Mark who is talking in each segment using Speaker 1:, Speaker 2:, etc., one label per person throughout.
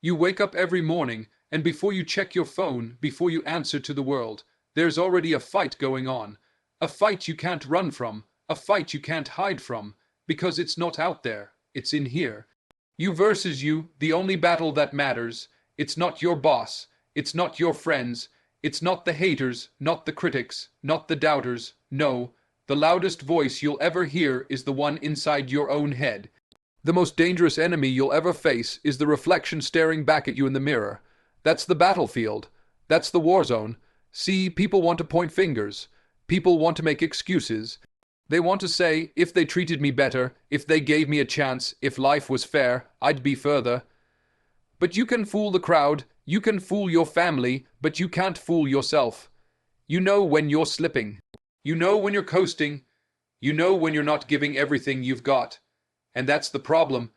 Speaker 1: You wake up every morning, and before you check your phone, before you answer to the world, there's already a fight going on. A fight you can't run from, a fight you can't hide from, because it's not out there, it's in here. You versus you, the only battle that matters. It's not your boss, it's not your friends, it's not the haters, not the critics, not the doubters. No, the loudest voice you'll ever hear is the one inside your own head. The most dangerous enemy you'll ever face is the reflection staring back at you in the mirror. That's the battlefield. That's the war zone. See, people want to point fingers. People want to make excuses. They want to say, if they treated me better, if they gave me a chance, if life was fair, I'd be further. But you can fool the crowd, you can fool your family, but you can't fool yourself. You know when you're slipping. You know when you're coasting. You know when you're not giving everything you've got. And that's the problem.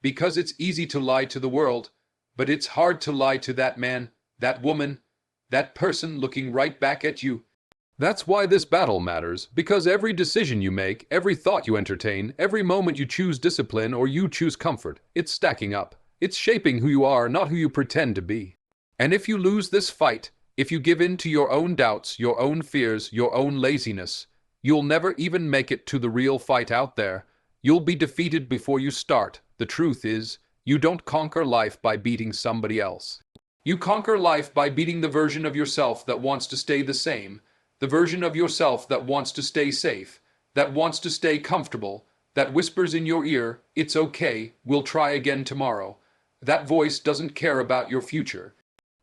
Speaker 1: Because it's easy to lie to the world, but it's hard to lie to that man, that woman, that person looking right back at you. That's why this battle matters, because every decision you make, every thought you entertain, every moment you choose discipline or you choose comfort, it's stacking up. It's shaping who you are, not who you pretend to be. And if you lose this fight, if you give in to your own doubts, your own fears, your own laziness, you'll never even make it to the real fight out there. You'll be defeated before you start. The truth is, you don't conquer life by beating somebody else. You conquer life by beating the version of yourself that wants to stay the same, the version of yourself that wants to stay safe, that wants to stay comfortable, that whispers in your ear, "It's okay, we'll try again tomorrow." That voice doesn't care about your future.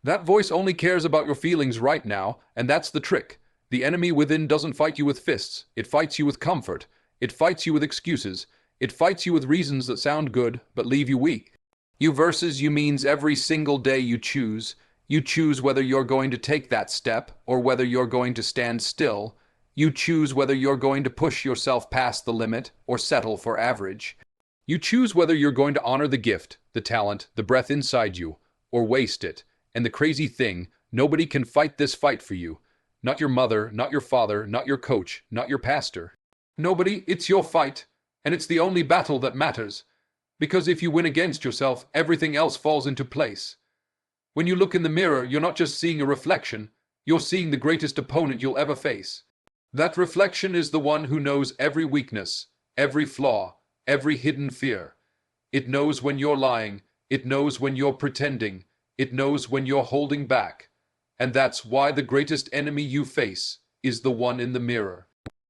Speaker 1: That voice only cares about your feelings right now, and that's the trick. The enemy within doesn't fight you with fists. It fights you with comfort. It fights you with excuses. It fights you with reasons that sound good, but leave you weak. You versus you means every single day you choose. You choose whether you're going to take that step, or whether you're going to stand still. You choose whether you're going to push yourself past the limit, or settle for average. You choose whether you're going to honor the gift, the talent, the breath inside you, or waste it. And the crazy thing, nobody can fight this fight for you. Not your mother, not your father, not your coach, not your pastor. Nobody, it's your fight, and it's the only battle that matters. Because if you win against yourself, everything else falls into place. When you look in the mirror, you're not just seeing a reflection, you're seeing the greatest opponent you'll ever face. That reflection is the one who knows every weakness, every flaw, every hidden fear. It knows when you're lying, it knows when you're pretending, it knows when you're holding back. And that's why the greatest enemy you face is the one in the mirror.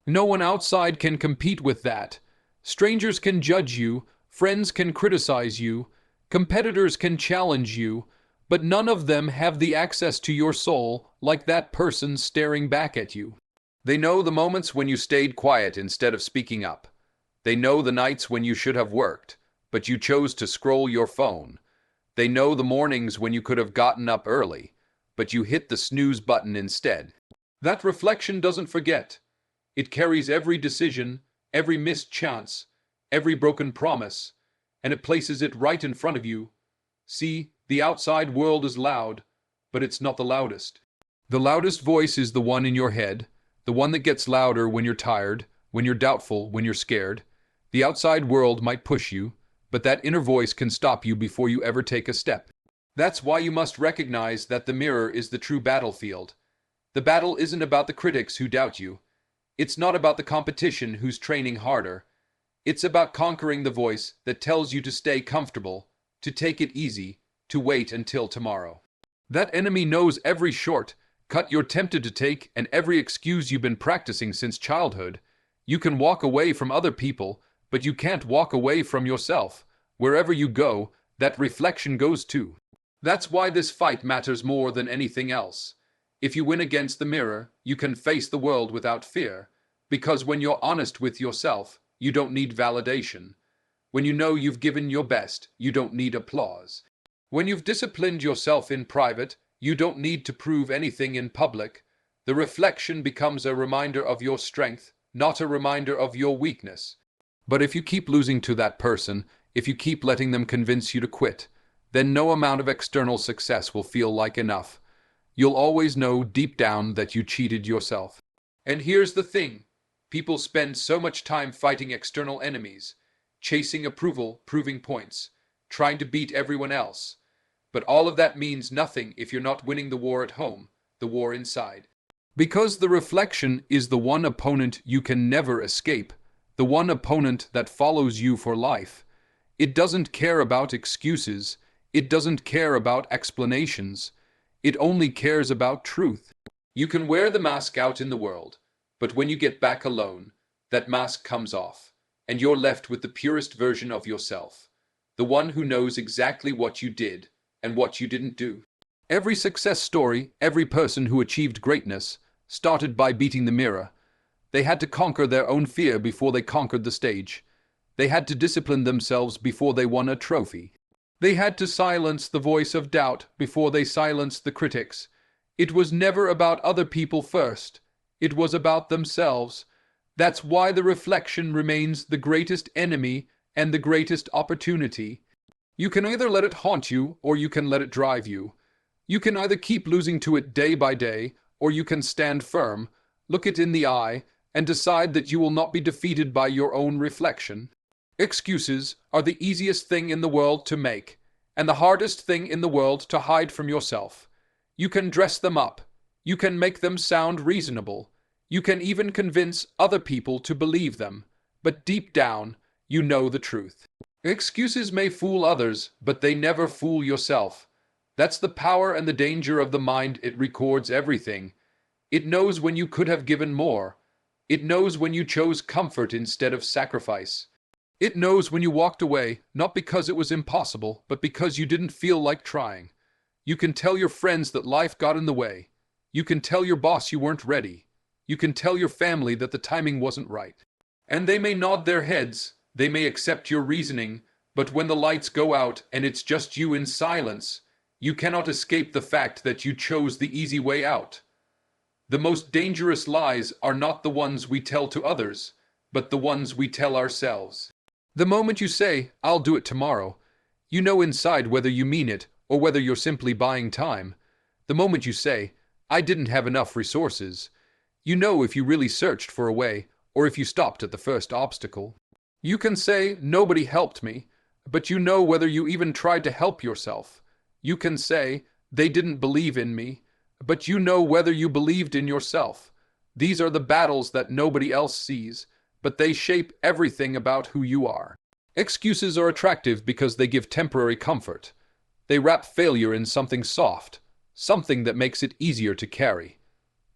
Speaker 1: No one outside can compete with that. Strangers can judge you, friends can criticize you, competitors can challenge you, but none of them have the access to your soul like that person staring back at you. They know the moments when you stayed quiet instead of speaking up. They know the nights when you should have worked, but you chose to scroll your phone. They know the mornings when you could have gotten up early, but you hit the snooze button instead. That reflection doesn't forget. It carries every decision, every missed chance, every broken promise, and it places it right in front of you. See, the outside world is loud, but it's not the loudest. The loudest voice is the one in your head, the one that gets louder when you're tired, when you're doubtful, when you're scared. The outside world might push you, but that inner voice can stop you before you ever take a step. That's why you must recognize that the mirror is the true battlefield. The battle isn't about the critics who doubt you. It's not about the competition who's training harder. It's about conquering the voice that tells you to stay comfortable, to take it easy, to wait until tomorrow. That enemy knows every shortcut you're tempted to take and every excuse you've been practicing since childhood. You can walk away from other people, but you can't walk away from yourself. Wherever you go, that reflection goes too. That's why this fight matters more than anything else. If you win against the mirror, you can face the world without fear. Because when you're honest with yourself, you don't need validation. When you know you've given your best, you don't need applause. When you've disciplined yourself in private, you don't need to prove anything in public. The reflection becomes a reminder of your strength, not a reminder of your weakness. But if you keep losing to that person, if you keep letting them convince you to quit, then no amount of external success will feel like enough. You'll always know deep down that you cheated yourself. And here's the thing. People spend so much time fighting external enemies, chasing approval, proving points, trying to beat everyone else. But all of that means nothing if you're not winning the war at home, the war inside. Because the reflection is the one opponent you can never escape, the one opponent that follows you for life. It doesn't care about excuses. It doesn't care about explanations. It only cares about truth. You can wear the mask out in the world, but when you get back alone, that mask comes off, and you're left with the purest version of yourself, the one who knows exactly what you did and what you didn't do. Every success story, every person who achieved greatness, started by beating the mirror. They had to conquer their own fear before they conquered the stage. They had to discipline themselves before they won a trophy. They had to silence the voice of doubt before they silenced the critics. It was never about other people first. It was about themselves. That's why the reflection remains the greatest enemy and the greatest opportunity. You can either let it haunt you or you can let it drive you. You can either keep losing to it day by day or you can stand firm, look it in the eye, and decide that you will not be defeated by your own reflection. Excuses are the easiest thing in the world to make, and the hardest thing in the world to hide from yourself. You can dress them up. You can make them sound reasonable. You can even convince other people to believe them. But deep down, you know the truth. Excuses may fool others, but they never fool yourself. That's the power and the danger of the mind. It records everything. It knows when you could have given more. It knows when you chose comfort instead of sacrifice. It knows when you walked away, not because it was impossible, but because you didn't feel like trying. You can tell your friends that life got in the way. You can tell your boss you weren't ready. You can tell your family that the timing wasn't right. And they may nod their heads, they may accept your reasoning, but when the lights go out and it's just you in silence, you cannot escape the fact that you chose the easy way out. The most dangerous lies are not the ones we tell to others, but the ones we tell ourselves. The moment you say, "I'll do it tomorrow," you know inside whether you mean it or whether you're simply buying time. The moment you say, "I didn't have enough resources," you know if you really searched for a way or if you stopped at the first obstacle. You can say, "Nobody helped me," but you know whether you even tried to help yourself. You can say, "They didn't believe in me," but you know whether you believed in yourself. These are the battles that nobody else sees, but they shape everything about who you are. Excuses are attractive because they give temporary comfort. They wrap failure in something soft, something that makes it easier to carry.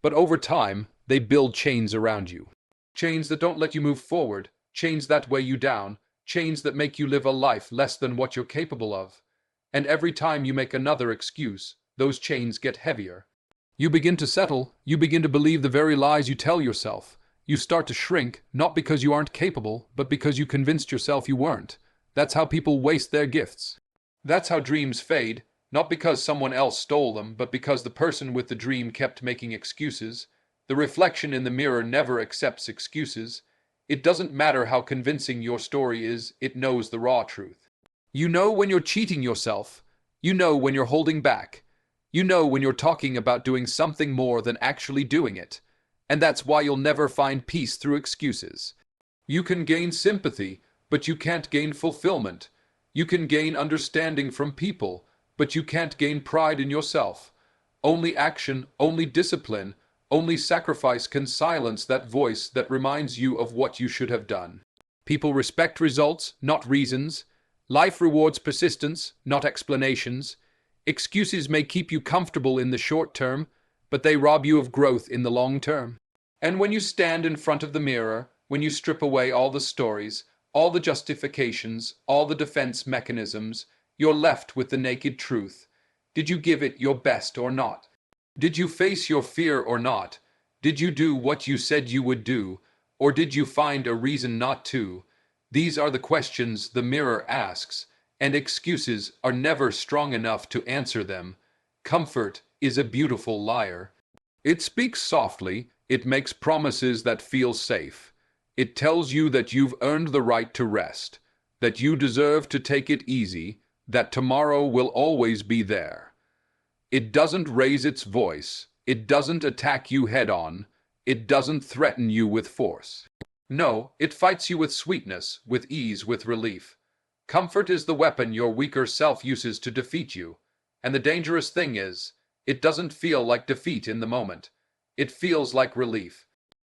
Speaker 1: But over time, they build chains around you. Chains that don't let you move forward, chains that weigh you down, chains that make you live a life less than what you're capable of. And every time you make another excuse, those chains get heavier. You begin to settle, you begin to believe the very lies you tell yourself. You start to shrink, not because you aren't capable, but because you convinced yourself you weren't. That's how people waste their gifts. That's how dreams fade, not because someone else stole them, but because the person with the dream kept making excuses. The reflection in the mirror never accepts excuses. It doesn't matter how convincing your story is, it knows the raw truth. You know when you're cheating yourself. You know when you're holding back. You know when you're talking about doing something more than actually doing it. And that's why you'll never find peace through excuses. You can gain sympathy, but you can't gain fulfillment. You can gain understanding from people, but you can't gain pride in yourself. Only action, only discipline, only sacrifice can silence that voice that reminds you of what you should have done. People respect results, not reasons. Life rewards persistence, not explanations. Excuses may keep you comfortable in the short term, but they rob you of growth in the long term. And when you stand in front of the mirror, when you strip away all the stories, all the justifications, all the defense mechanisms, you're left with the naked truth. Did you give it your best or not? Did you face your fear or not? Did you do what you said you would do, or did you find a reason not to? These are the questions the mirror asks, and excuses are never strong enough to answer them. Comfort is a beautiful liar. It speaks softly, it makes promises that feel safe. It tells you that you've earned the right to rest, that you deserve to take it easy, that tomorrow will always be there. It doesn't raise its voice, it doesn't attack you head-on, it doesn't threaten you with force. No, it fights you with sweetness, with ease, with relief. Comfort is the weapon your weaker self uses to defeat you. And the dangerous thing is, it doesn't feel like defeat in the moment. It feels like relief.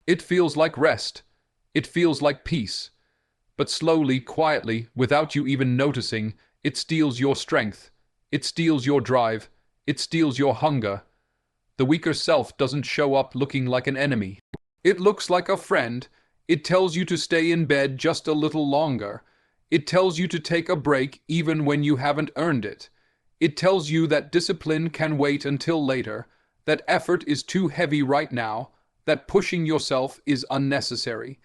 Speaker 1: It feels like rest. It feels like peace. But slowly, quietly, without you even noticing, it steals your strength. It steals your drive. It steals your hunger. The weaker self doesn't show up looking like an enemy. It looks like a friend. It tells you to stay in bed just a little longer. It tells you to take a break even when you haven't earned it. It tells you that discipline can wait until later, that effort is too heavy right now, that pushing yourself is unnecessary.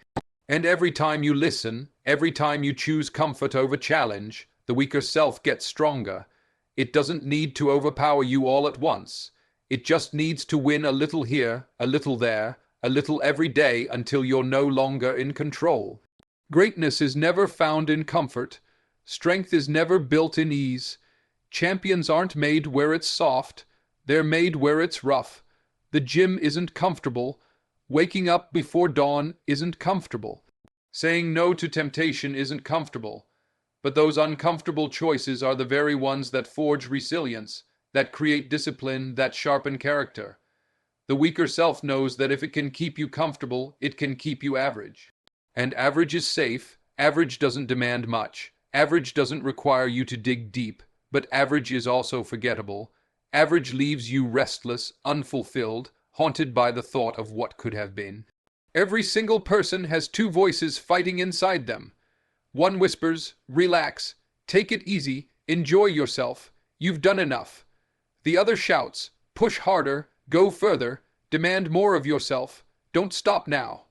Speaker 1: And every time you listen, every time you choose comfort over challenge, the weaker self gets stronger. It doesn't need to overpower you all at once. It just needs to win a little here, a little there, a little every day until you're no longer in control. Greatness is never found in comfort. Strength is never built in ease. Champions aren't made where it's soft. They're made where it's rough. The gym isn't comfortable. Waking up before dawn isn't comfortable. Saying no to temptation isn't comfortable. But those uncomfortable choices are the very ones that forge resilience, that create discipline, that sharpen character. The weaker self knows that if it can keep you comfortable, it can keep you average. And average is safe. Average doesn't demand much. Average doesn't require you to dig deep. But average is also forgettable. Average leaves you restless, unfulfilled, haunted by the thought of what could have been. Every single person has two voices fighting inside them. One whispers, relax, take it easy, enjoy yourself, you've done enough. The other shouts, push harder, go further, demand more of yourself, don't stop now.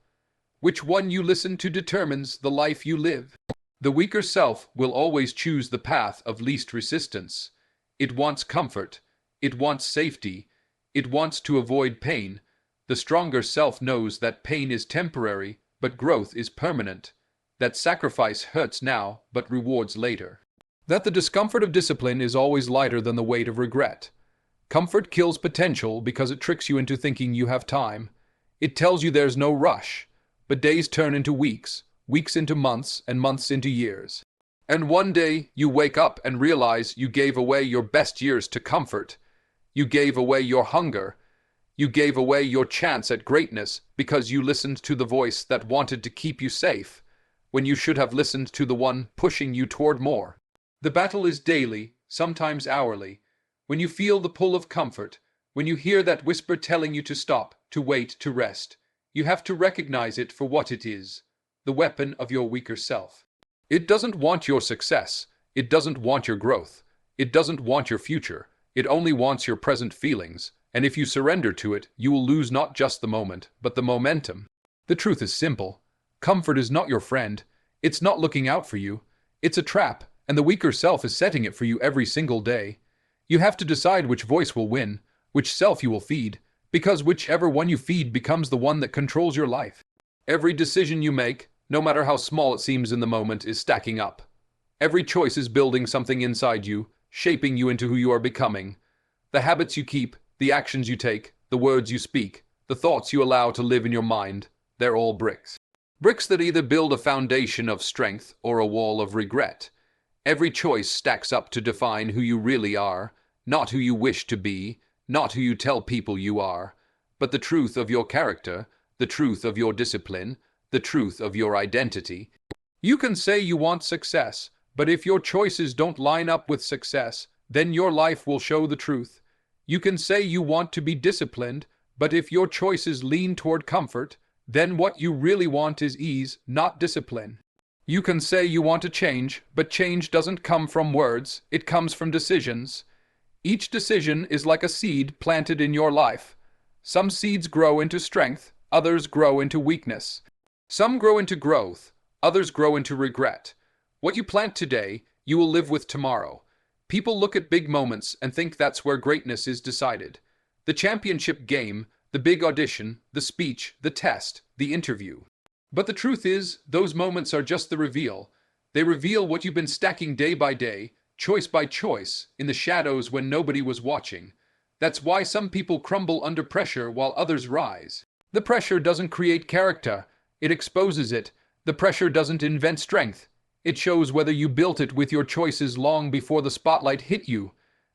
Speaker 1: Which one you listen to determines the life you live. The weaker self will always choose the path of least resistance. It wants comfort. It wants safety. It wants to avoid pain. The stronger self knows that pain is temporary, but growth is permanent. That sacrifice hurts now, but rewards later. That the discomfort of discipline is always lighter than the weight of regret. Comfort kills potential because it tricks you into thinking you have time. It tells you there's no rush, but days turn into weeks, weeks into months, and months into years. And one day you wake up and realize you gave away your best years to comfort. You gave away your hunger. You gave away your chance at greatness because you listened to the voice that wanted to keep you safe, when you should have listened to the one pushing you toward more. The battle is daily, sometimes hourly. When you feel the pull of comfort, when you hear that whisper telling you to stop, to wait, to rest, you have to recognize it for what it is, the weapon of your weaker self. It doesn't want your success. It doesn't want your growth. It doesn't want your future. It only wants your present feelings. And if you surrender to it, you will lose not just the moment, but the momentum. The truth is simple. Comfort is not your friend. It's not looking out for you. It's a trap, and the weaker self is setting it for you every single day. You have to decide which voice will win, which self you will feed, because whichever one you feed becomes the one that controls your life. Every decision you make, no matter how small it seems in the moment, is stacking up. Every choice is building something inside you, shaping you into who you are becoming. The habits you keep, the actions you take, the words you speak, the thoughts you allow to live in your mind, they're all bricks. Bricks that either build a foundation of strength or a wall of regret. Every choice stacks up to define who you really are, not who you wish to be, not who you tell people you are, but the truth of your character, the truth of your discipline, the truth of your identity. You can say you want success, but if your choices don't line up with success, then your life will show the truth. You can say you want to be disciplined, but if your choices lean toward comfort, then what you really want is ease, not discipline. You can say you want to change, but change doesn't come from words, it comes from decisions. Each decision is like a seed planted in your life. Some seeds grow into strength, others grow into weakness. Some grow into growth, others grow into regret. What you plant today, you will live with tomorrow. People look at big moments and think that's where greatness is decided. The championship game, the big audition, the speech, the test, the interview. But the truth is, those moments are just the reveal. They reveal what you've been stacking day by day, choice by choice, in the shadows when nobody was watching. That's why some people crumble under pressure while others rise. The pressure doesn't create character, it exposes it. The pressure doesn't invent strength. It shows whether you built it with your choices long before the spotlight hit you.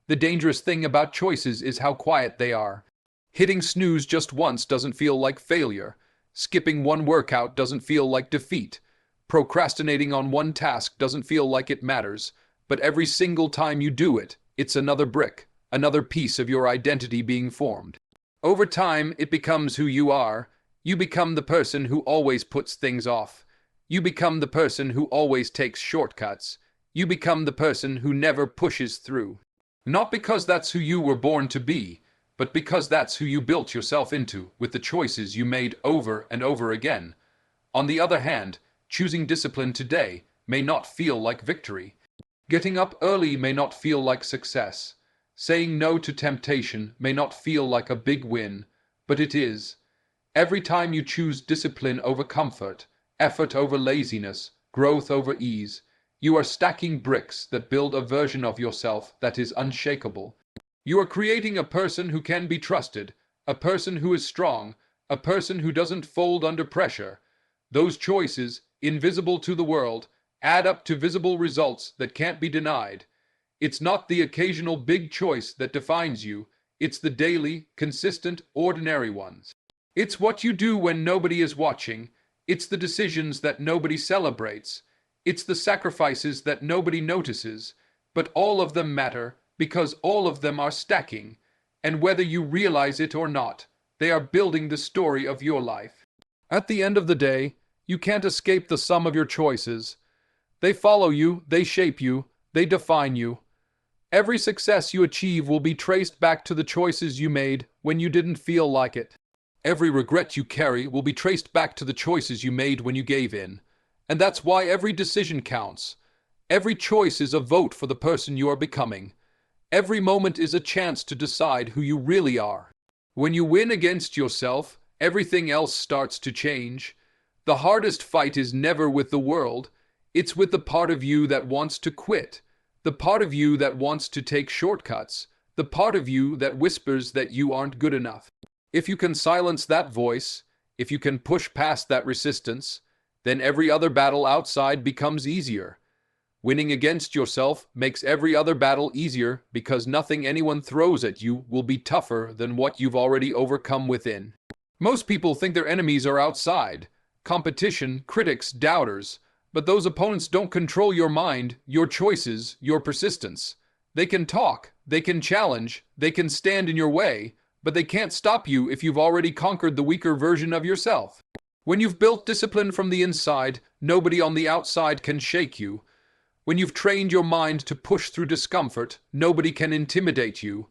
Speaker 1: The dangerous thing about choices is how quiet they are. Hitting snooze just once doesn't feel like failure. Skipping one workout doesn't feel like defeat. Procrastinating on one task doesn't feel like it matters. But every single time you do it, it's another brick, another piece of your identity being formed. Over time, it becomes who you are. You become the person who always puts things off. You become the person who always takes shortcuts. You become the person who never pushes through. Not because that's who you were born to be, but because that's who you built yourself into with the choices you made over and over again. On the other hand, choosing discipline today may not feel like victory. Getting up early may not feel like success. Saying no to temptation may not feel like a big win, but it is. Every time you choose discipline over comfort, effort over laziness, growth over ease, you are stacking bricks that build a version of yourself that is unshakable. You are creating a person who can be trusted, a person who is strong, a person who doesn't fold under pressure. Those choices, invisible to the world, add up to visible results that can't be denied. It's not the occasional big choice that defines you, it's the daily, consistent, ordinary ones. It's what you do when nobody is watching. It's the decisions that nobody celebrates. It's the sacrifices that nobody notices. But all of them matter because all of them are stacking. And whether you realize it or not, they are building the story of your life. At the end of the day, you can't escape the sum of your choices. They follow you, they shape you, they define you. Every success you achieve will be traced back to the choices you made when you didn't feel like it. Every regret you carry will be traced back to the choices you made when you gave in. And that's why every decision counts. Every choice is a vote for the person you are becoming. Every moment is a chance to decide who you really are. When you win against yourself, everything else starts to change. The hardest fight is never with the world. It's with the part of you that wants to quit. The part of you that wants to take shortcuts. The part of you that whispers that you aren't good enough. If you can silence that voice, if you can push past that resistance, then every other battle outside becomes easier. Winning against yourself makes every other battle easier because nothing anyone throws at you will be tougher than what you've already overcome within. Most people think their enemies are outside. Competition, critics, doubters. But those opponents don't control your mind, your choices, your persistence. They can talk, they can challenge, they can stand in your way, but they can't stop you if you've already conquered the weaker version of yourself. When you've built discipline from the inside, nobody on the outside can shake you. When you've trained your mind to push through discomfort, nobody can intimidate you.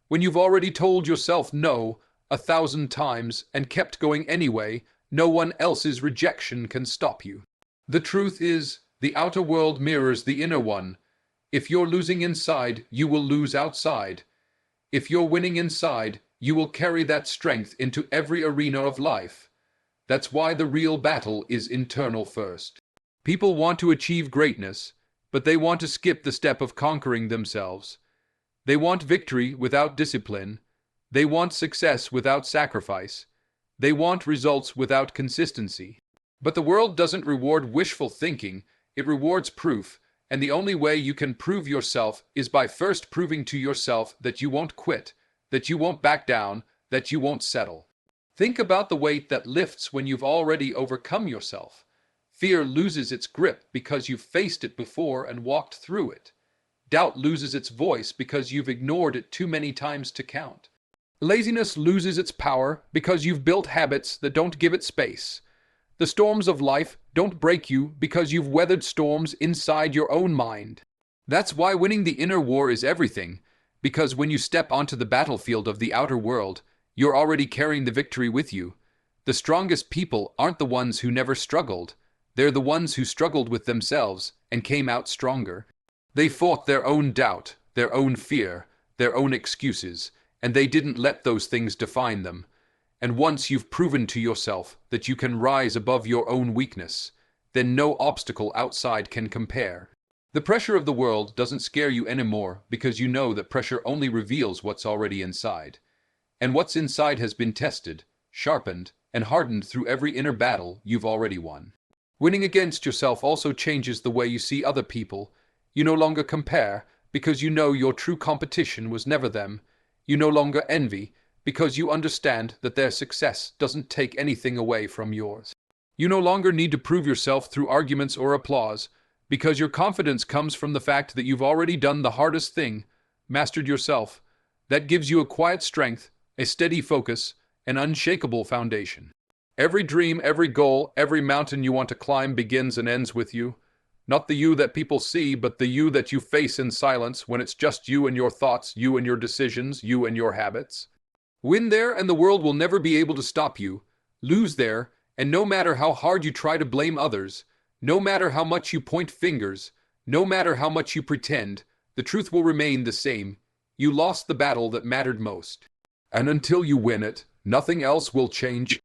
Speaker 1: When you've already told yourself no 1,000 times and kept going anyway, no one else's rejection can stop you. The truth is, the outer world mirrors the inner one. If you're losing inside, you will lose outside. If you're winning inside, you will carry that strength into every arena of life. That's why the real battle is internal first. People want to achieve greatness, but they want to skip the step of conquering themselves. They want victory without discipline. They want success without sacrifice. They want results without consistency. But the world doesn't reward wishful thinking, it rewards proof, and the only way you can prove yourself is by first proving to yourself that you won't quit, that you won't back down, that you won't settle. Think about the weight that lifts when you've already overcome yourself. Fear loses its grip because you've faced it before and walked through it. Doubt loses its voice because you've ignored it too many times to count. Laziness loses its power because you've built habits that don't give it space. The storms of life don't break you because you've weathered storms inside your own mind. That's why winning the inner war is everything, because when you step onto the battlefield of the outer world, you're already carrying the victory with you. The strongest people aren't the ones who never struggled. They're the ones who struggled with themselves and came out stronger. They fought their own doubt, their own fear, their own excuses, and they didn't let those things define them. And once you've proven to yourself that you can rise above your own weakness, then no obstacle outside can compare. The pressure of the world doesn't scare you anymore because you know that pressure only reveals what's already inside. And what's inside has been tested, sharpened, and hardened through every inner battle you've already won. Winning against yourself also changes the way you see other people. You no longer compare, because you know your true competition was never them. You no longer envy, because you understand that their success doesn't take anything away from yours. You no longer need to prove yourself through arguments or applause, because your confidence comes from the fact that you've already done the hardest thing, mastered yourself. That gives you a quiet strength, a steady focus, an unshakable foundation. Every dream, every goal, every mountain you want to climb begins and ends with you. Not the you that people see, but the you that you face in silence when it's just you and your thoughts, you and your decisions, you and your habits. Win there and the world will never be able to stop you. Lose there, and no matter how hard you try to blame others, no matter how much you point fingers, no matter how much you pretend, the truth will remain the same. You lost the battle that mattered most. And until you win it, nothing else will change.